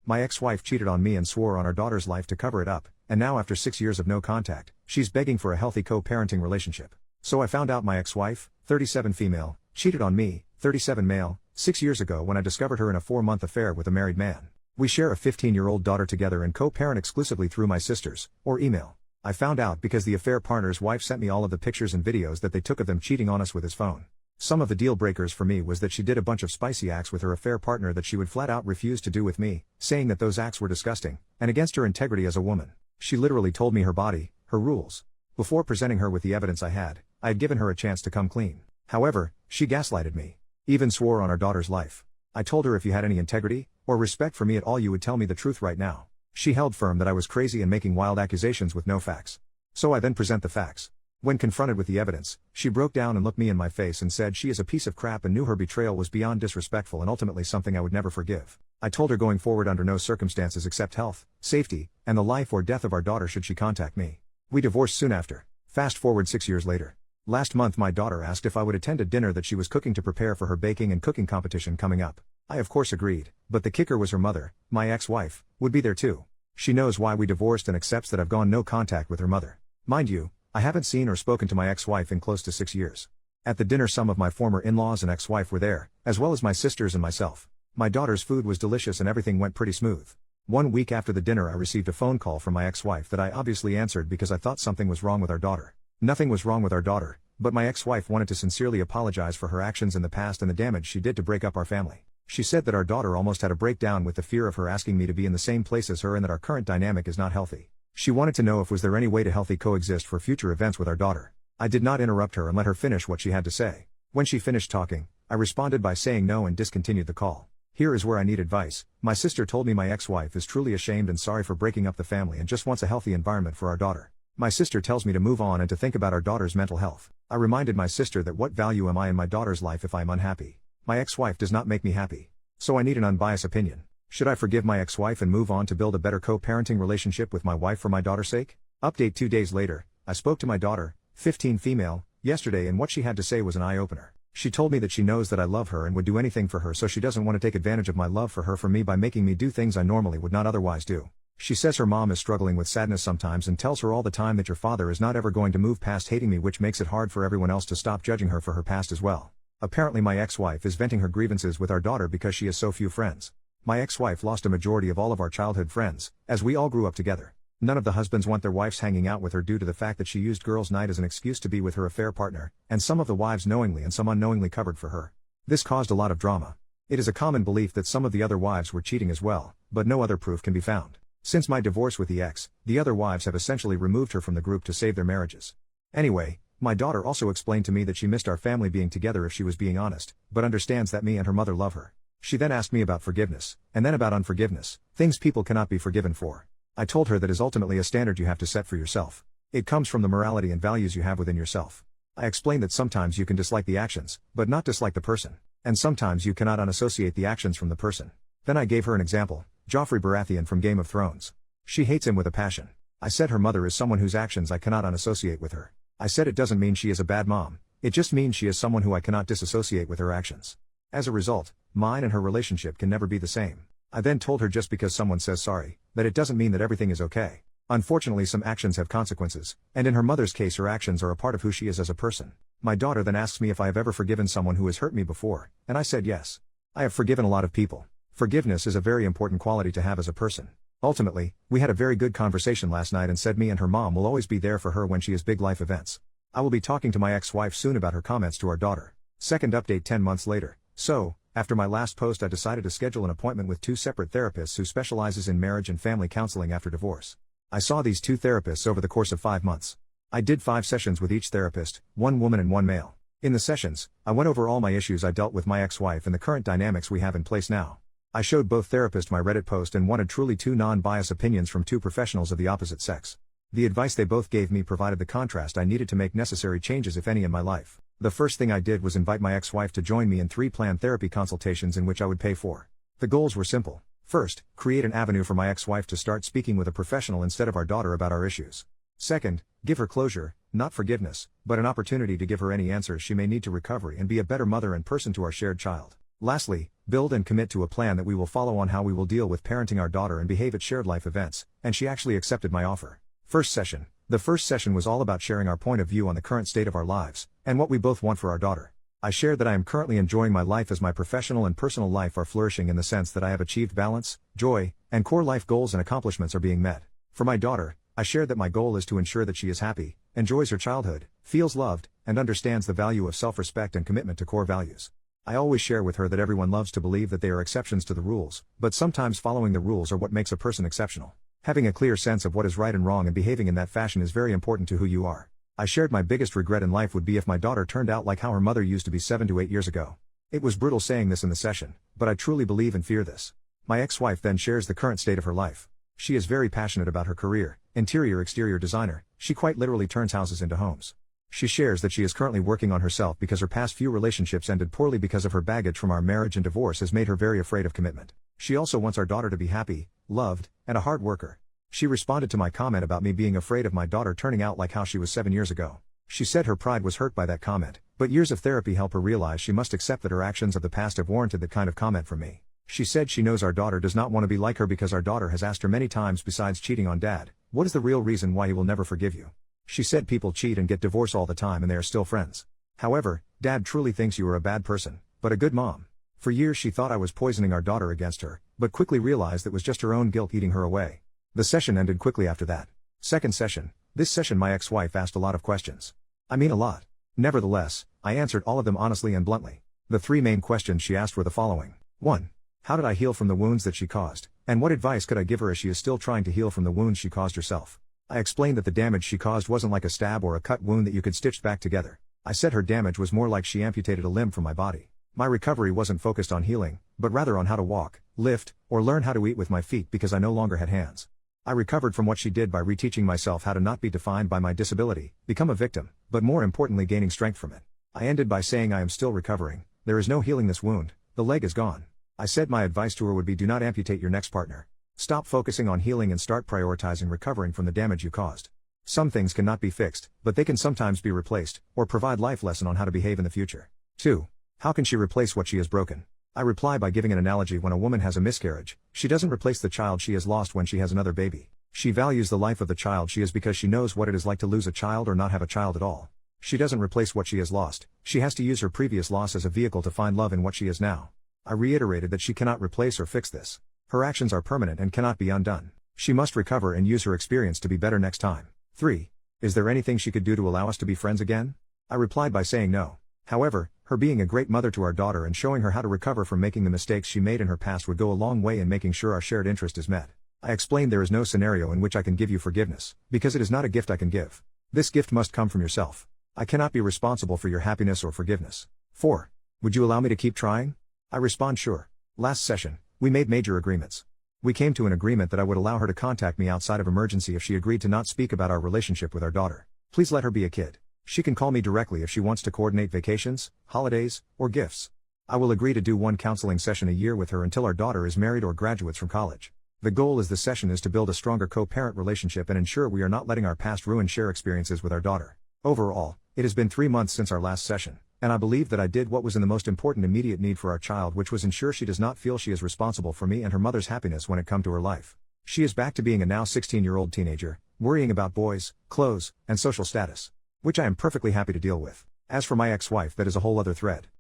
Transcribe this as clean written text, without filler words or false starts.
My ex-wife cheated on me and swore on our daughter's life to cover it up, and now after 6 years of no contact, she's begging for a healthy co-parenting relationship. So I found out my ex-wife, 37 female, cheated on me, 37 male, 6 years ago when I discovered her in a 4-month affair with a married man. We share a 15-year-old daughter together and co-parent exclusively through my sisters, or email. I found out because the affair partner's wife sent me all of the pictures and videos that they took of them cheating on us with his phone. Some of the deal breakers for me was that she did a bunch of spicy acts with her affair partner that she would flat out refuse to do with me, saying that those acts were disgusting, and against her integrity as a woman. She literally told me her body, her rules. Before presenting her with the evidence I had given her a chance to come clean. However, she gaslighted me. Even swore on our daughter's life. I told her if you had any integrity, or respect for me at all you would tell me the truth right now. She held firm that I was crazy and making wild accusations with no facts. So I then present the facts. When confronted with the evidence, she broke down and looked me in my face and said she is a piece of crap and knew her betrayal was beyond disrespectful and ultimately something I would never forgive. I told her going forward under no circumstances except health, safety, and the life or death of our daughter should she contact me. We divorced soon after. Fast forward 6 years later. Last month my daughter asked if I would attend a dinner that she was cooking to prepare for her baking and cooking competition coming up. I of course agreed, but the kicker was her mother, my ex-wife, would be there too. She knows why we divorced and accepts that I've gone no contact with her mother. Mind you, I haven't seen or spoken to my ex-wife in close to 6 years. At the dinner some of my former in-laws and ex-wife were there, as well as my sisters and myself. My daughter's food was delicious and everything went pretty smooth. 1 week after the dinner I received a phone call from my ex-wife that I obviously answered because I thought something was wrong with our daughter. Nothing was wrong with our daughter, but my ex-wife wanted to sincerely apologize for her actions in the past and the damage she did to break up our family. She said that our daughter almost had a breakdown with the fear of her asking me to be in the same place as her and that our current dynamic is not healthy. She wanted to know if was there any way to healthy coexist for future events with our daughter. I did not interrupt her and let her finish what she had to say. When she finished talking, I responded by saying no and discontinued the call. Here is where I need advice. My sister told me my ex-wife is truly ashamed and sorry for breaking up the family and just wants a healthy environment for our daughter. My sister tells me to move on and to think about our daughter's mental health. I reminded my sister that what value am I in my daughter's life if I am unhappy? My ex-wife does not make me happy. So I need an unbiased opinion. Should I forgive my ex-wife and move on to build a better co-parenting relationship with my wife for my daughter's sake? Update 2 days later, I spoke to my daughter, 15 female, yesterday and what she had to say was an eye-opener. She told me that she knows that I love her and would do anything for her so she doesn't want to take advantage of my love for her for me by making me do things I normally would not otherwise do. She says her mom is struggling with sadness sometimes and tells her all the time that your father is not ever going to move past hating me, which makes it hard for everyone else to stop judging her for her past as well. Apparently my ex-wife is venting her grievances with our daughter because she has so few friends. My ex-wife lost a majority of all of our childhood friends, as we all grew up together. None of the husbands want their wives hanging out with her due to the fact that she used girls' night as an excuse to be with her affair partner, and some of the wives knowingly and some unknowingly covered for her. This caused a lot of drama. It is a common belief that some of the other wives were cheating as well, but no other proof can be found. Since my divorce with the ex, the other wives have essentially removed her from the group to save their marriages. Anyway, my daughter also explained to me that she missed our family being together if she was being honest, but understands that me and her mother love her. She then asked me about forgiveness, and then about unforgiveness, things people cannot be forgiven for. I told her that is ultimately a standard you have to set for yourself. It comes from the morality and values you have within yourself. I explained that sometimes you can dislike the actions, but not dislike the person, and sometimes you cannot unassociate the actions from the person. Then I gave her an example. Joffrey Baratheon from Game of Thrones. She hates him with a passion. I said her mother is someone whose actions I cannot unassociate with her. I said it doesn't mean she is a bad mom, it just means she is someone who I cannot disassociate with her actions. As a result, mine and her relationship can never be the same. I then told her just because someone says sorry, that it doesn't mean that everything is okay. Unfortunately some actions have consequences, and in her mother's case her actions are a part of who she is as a person. My daughter then asks me if I have ever forgiven someone who has hurt me before, and I said yes. I have forgiven a lot of people. Forgiveness is a very important quality to have as a person. Ultimately, we had a very good conversation last night and said me and her mom will always be there for her when she has big life events. I will be talking to my ex-wife soon about her comments to our daughter. Second update 10 months later. So, after my last post I decided to schedule an appointment with 2 separate therapists who specializes in marriage and family counseling after divorce. I saw these 2 therapists over the course of 5 months. I did 5 sessions with each therapist, 1 woman and 1 male. In the sessions, I went over all my issues I dealt with my ex-wife and the current dynamics we have in place now. I showed both therapists my Reddit post and wanted truly 2 non-biased opinions from 2 professionals of the opposite sex. The advice they both gave me provided the contrast I needed to make necessary changes if any in my life. The first thing I did was invite my ex-wife to join me in 3 planned therapy consultations in which I would pay for. The goals were simple. First, create an avenue for my ex-wife to start speaking with a professional instead of our daughter about our issues. Second, give her closure, not forgiveness, but an opportunity to give her any answers she may need to recovery and be a better mother and person to our shared child. Lastly, build and commit to a plan that we will follow on how we will deal with parenting our daughter and behave at shared life events, and she actually accepted my offer. First session. The first session was all about sharing our point of view on the current state of our lives, and what we both want for our daughter. I shared that I am currently enjoying my life as my professional and personal life are flourishing in the sense that I have achieved balance, joy, and core life goals and accomplishments are being met. For my daughter, I shared that my goal is to ensure that she is happy, enjoys her childhood, feels loved, and understands the value of self-respect and commitment to core values. I always share with her that everyone loves to believe that they are exceptions to the rules, but sometimes following the rules are what makes a person exceptional. Having a clear sense of what is right and wrong and behaving in that fashion is very important to who you are. I shared my biggest regret in life would be if my daughter turned out like how her mother used to be 7 to 8 years ago. It was brutal saying this in the session, but I truly believe and fear this. My ex-wife then shares the current state of her life. She is very passionate about her career, interior-exterior designer. She quite literally turns houses into homes. She shares that she is currently working on herself because her past few relationships ended poorly because of her baggage from our marriage and divorce has made her very afraid of commitment. She also wants our daughter to be happy, loved, and a hard worker. She responded to my comment about me being afraid of my daughter turning out like how she was 7 years ago. She said her pride was hurt by that comment, but years of therapy help her realize she must accept that her actions of the past have warranted that kind of comment from me. She said she knows our daughter does not want to be like her because our daughter has asked her many times besides cheating on dad, what is the real reason why he will never forgive you? She said people cheat and get divorced all the time and they are still friends. However, dad truly thinks you are a bad person, but a good mom. For years she thought I was poisoning our daughter against her, but quickly realized that was just her own guilt eating her away. The session ended quickly after that. Second session. This session my ex-wife asked a lot of questions. I mean a lot. Nevertheless, I answered all of them honestly and bluntly. The 3 main questions she asked were the following. 1. How did I heal from the wounds that she caused, and what advice could I give her as she is still trying to heal from the wounds she caused herself? I explained that the damage she caused wasn't like a stab or a cut wound that you could stitch back together. I said her damage was more like she amputated a limb from my body. My recovery wasn't focused on healing, but rather on how to walk, lift, or learn how to eat with my feet because I no longer had hands. I recovered from what she did by reteaching myself how to not be defined by my disability, become a victim, but more importantly gaining strength from it. I ended by saying I am still recovering, there is no healing this wound, the leg is gone. I said my advice to her would be do not amputate your next partner. Stop focusing on healing and start prioritizing recovering from the damage you caused. Some things cannot be fixed, but they can sometimes be replaced, or provide life lesson on how to behave in the future. 2. How can she replace what she has broken? I reply by giving an analogy. When a woman has a miscarriage, she doesn't replace the child she has lost when she has another baby. She values the life of the child she is because she knows what it is like to lose a child or not have a child at all. She doesn't replace what she has lost, she has to use her previous loss as a vehicle to find love in what she is now. I reiterated that she cannot replace or fix this. Her actions are permanent and cannot be undone. She must recover and use her experience to be better next time. 3. Is there anything she could do to allow us to be friends again? I replied by saying no. However, her being a great mother to our daughter and showing her how to recover from making the mistakes she made in her past would go a long way in making sure our shared interest is met. I explained there is no scenario in which I can give you forgiveness, because it is not a gift I can give. This gift must come from yourself. I cannot be responsible for your happiness or forgiveness. 4. Would you allow me to keep trying? I respond sure. Last session, we made major agreements. We came to an agreement that I would allow her to contact me outside of emergency if she agreed to not speak about our relationship with our daughter. Please let her be a kid. She can call me directly if she wants to coordinate vacations, holidays, or gifts. I will agree to do 1 counseling session a year with her until our daughter is married or graduates from college. The goal is the session is to build a stronger co-parent relationship and ensure we are not letting our past ruin share experiences with our daughter. Overall, it has been 3 months since our last session, and I believe that I did what was in the most important immediate need for our child, which was ensure she does not feel she is responsible for me and her mother's happiness when it comes to her life. She is back to being a now 16-year-old teenager, worrying about boys, clothes, and social status, which I am perfectly happy to deal with. As for my ex-wife, that is a whole other thread.